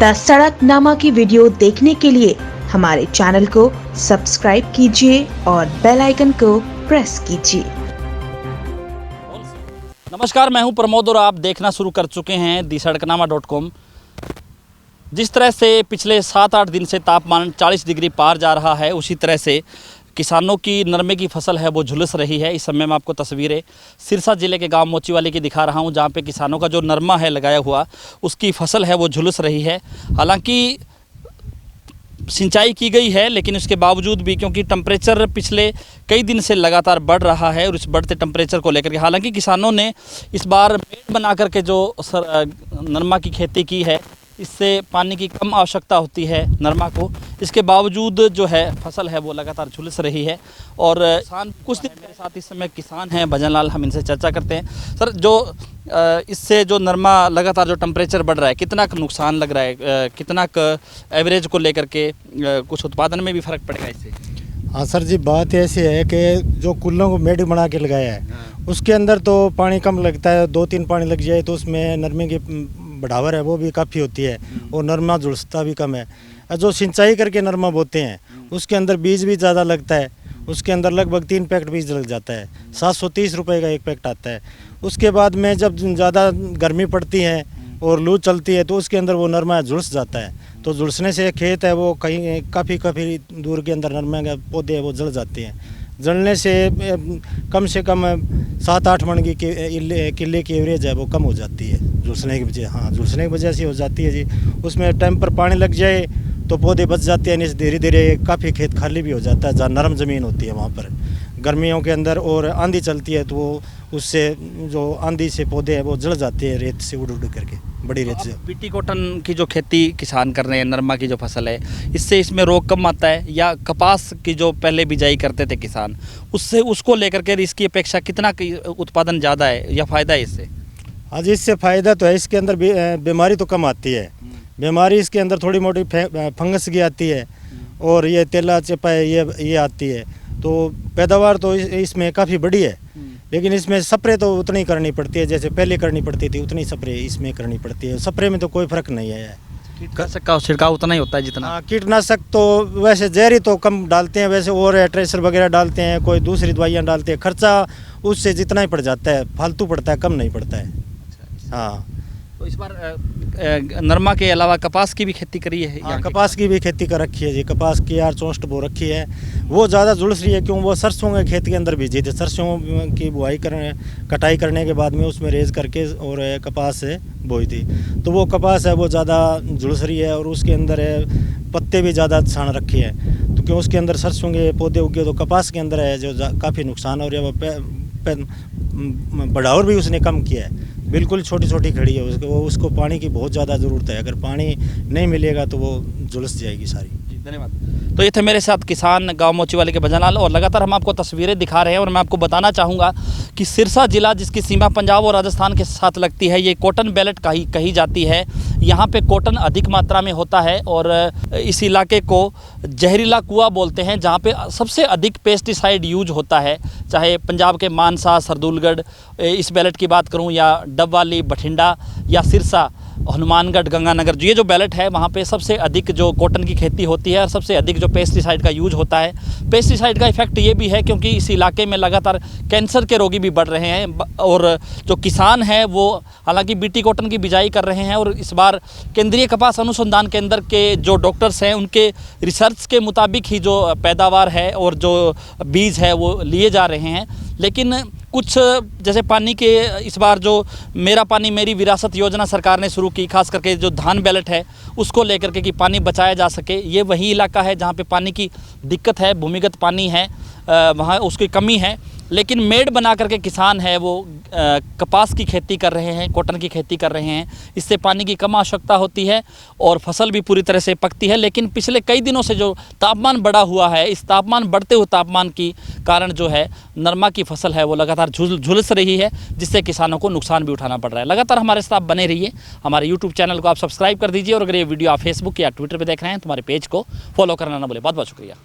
The सड़कनामा की video देखने के लिए हमारे चैनल को सब्सक्राइब कीजिए और बेल आइकन को प्रेस कीजिए। नमस्कार, मैं हूं प्रमोद और आप देखना शुरू कर चुके हैं दी-सड़कनामा.com। जिस तरह से पिछले 7-8 दिन से तापमान 40 डिग्री पार जा रहा है, उसी तरह से किसानों की नरमे की फसल है वो झुलस रही है। इस समय मैं आपको तस्वीरें सिरसा ज़िले के गांव मोचीवाली की दिखा रहा हूं, जहां पे किसानों का जो नरमा है लगाया हुआ, उसकी फसल है वो झुलस रही है। हालांकि सिंचाई की गई है, लेकिन उसके बावजूद भी क्योंकि टेम्परेचर पिछले कई दिन से लगातार बढ़ रहा है और इस बढ़ते टेम्परेचर को लेकर के हालांकि किसानों ने इस बार मेड़ बना करके जो नरमा की खेती की है, इससे पानी की कम आवश्यकता होती है नरमा को। इसके बावजूद जो है फसल है वो लगातार झुलस रही है। और किसान कुछ दिन मेरे साथ इस समय किसान हैं भजन लाल, हम इनसे चर्चा करते हैं। सर, जो इससे जो नरमा लगातार जो टेम्परेचर बढ़ रहा है, कितना नुकसान लग रहा है, कितना एवरेज को लेकर के कुछ उत्पादन में भी फ़र्क पड़ेगा इससे? हाँ सर जी, बात ऐसी है कि जो कुल्लों को मेड़ बना के लगाया है, उसके अंदर तो पानी कम लगता है। 2-3 पानी लग जाए तो उसमें नरमे की बढ़ावर है वो भी काफ़ी होती है और नरमा झुलसता भी कम है। जो सिंचाई करके नरमा बोते हैं उसके अंदर बीज भी ज़्यादा लगता है। उसके अंदर लगभग 3 पैकेट बीज लग जाता है, 730 रुपये का 1 पैकेट आता है। उसके बाद में जब ज़्यादा गर्मी पड़ती है और लू चलती है तो उसके अंदर वो नरमा झुलस जाता है। तो झुलसने से खेत है वो कहीं काफ़ी दूर के अंदर नरमे के पौधे हैं वो जल जाते हैं। जलने से कम से कम 7-8 मन की किले की एवरेज है वो कम हो जाती है झुलसने की वजह। हाँ, झुलसने की वजह से हो जाती है जी। उसमें टाइम पर पानी लग जाए तो पौधे बच जाते हैं, नहीं धीरे धीरे काफ़ी खेत खाली भी हो जाता है। जहाँ नरम ज़मीन होती है वहाँ पर गर्मियों के अंदर और आंधी चलती है तो वो उससे जो आंधी से पौधे हैं वो जल जाते हैं रेत से उड़ करके, बड़ी रेत से। बीटी कॉटन की जो खेती किसान कर रहे हैं, नरमा की जो फसल है, इससे इसमें रोग कम आता है या कपास की जो पहले बिजाई करते थे किसान, उससे उसको लेकर के इसकी अपेक्षा कितना उत्पादन ज़्यादा है या फ़ायदा है इससे? हाँ जी, इससे फ़ायदा तो है। इसके अंदर बीमारी तो कम आती है। बीमारी इसके अंदर थोड़ी मोटी फंगस की आती है और ये तेला चपा ये आती है। तो पैदावार तो इसमें काफ़ी बड़ी है, लेकिन इसमें स्प्रे तो उतनी ही करनी पड़ती है जैसे पहले करनी पड़ती थी, उतनी स्प्रे इसमें करनी पड़ती है। स्प्रे में तो कोई फ़र्क नहीं है। कीटनाशक का छिड़काव उतना ही होता है जितना? हाँ, कीटनाशक तो वैसे जहरी तो कम डालते हैं वैसे, और ट्रेसर वगैरह डालते हैं, कोई दूसरी दवाइयाँ डालते हैं। खर्चा उससे जितना ही पड़ जाता है, फालतू पड़ता है, कम नहीं पड़ता है। हाँ, तो इस बार नरमा के अलावा कपास की भी खेती करी है? हाँ, कपास की भी खेती कर रखी है जी। कपास की यार चौंष्ट बो रखी है, वो ज़्यादा झुलस रही है क्यों वो सरसों के खेत के अंदर बीजी थे। सरसों की बुआई कटाई करने के बाद में उसमें रेज करके और कपास से बोई थी, तो वो कपास है वो ज़्यादा झुलस रही है और उसके अंदर पत्ते भी ज़्यादा छान रखे हैं। तो क्यों उसके अंदर सरसों के पौधे उगे तो कपास के अंदर है जो काफ़ी नुकसान हो रहा है। वो बढ़ावर भी उसने कम किया है, बिल्कुल छोटी खड़ी है। उसको पानी की बहुत ज़्यादा ज़रूरत है। अगर पानी नहीं मिलेगा तो वो झुलस जाएगी सारी। धन्यवाद। तो ये थे मेरे साथ किसान गांव मोचीवाली के भजन लाल, और लगातार हम आपको तस्वीरें दिखा रहे हैं। और मैं आपको बताना चाहूँगा कि सिरसा जिला, जिसकी सीमा पंजाब और राजस्थान के साथ लगती है, ये कॉटन बेल्ट कही जाती है। यहाँ पे कॉटन अधिक मात्रा में होता है और इस इलाके को जहरीला कुआं बोलते हैं, जहाँ पे सबसे अधिक पेस्टिसाइड यूज होता है। चाहे पंजाब के मानसा, सरदूलगढ़ इस बेल्ट की बात करूँ, या डबवाली, बठिंडा या सिरसा, हनुमानगढ़, गंगानगर, ये जो बेल्ट है वहाँ पे सबसे अधिक जो कॉटन की खेती होती है और सबसे अधिक जो पेस्टिसाइड का यूज होता है। पेस्टिसाइड का इफेक्ट ये भी है क्योंकि इस इलाके में लगातार कैंसर के रोगी भी बढ़ रहे हैं और जो किसान हैं वो हालांकि बीटी कॉटन की बिजाई कर रहे हैं। और इस बार केंद्रीय कपास अनुसंधान केंद्र के जो डॉक्टर्स हैं उनके रिसर्च के मुताबिक ही जो पैदावार है और जो बीज है वो लिए जा रहे हैं। लेकिन कुछ जैसे पानी के इस बार जो मेरा पानी मेरी विरासत योजना सरकार ने शुरू की, खास करके जो धान बेल्ट है उसको लेकर के कि पानी बचाया जा सके। ये वही इलाका है जहाँ पे पानी की दिक्कत है, भूमिगत पानी है, वहाँ उसकी कमी है। लेकिन मेड़ बना करके किसान है वो कपास की खेती कर रहे हैं, कॉटन की खेती कर रहे हैं। इससे पानी की कम आवश्यकता होती है और फसल भी पूरी तरह से पकती है। लेकिन पिछले कई दिनों से जो तापमान बढ़ा हुआ है, इस तापमान बढ़ते हुए तापमान की कारण जो है नरमा की फसल है वो लगातार झुलस रही है, जिससे किसानों को नुकसान भी उठाना पड़ रहा है। लगातार हमारे साथ बने रहिए। हमारे यूट्यूब चैनल को आप सब्सक्राइब कर दीजिए और अगर ये वीडियो आप फेसबुक या ट्विटर पर देख रहे हैं तो हमारे पेज को फॉलो करना ना भूलें। बहुत बहुत शुक्रिया।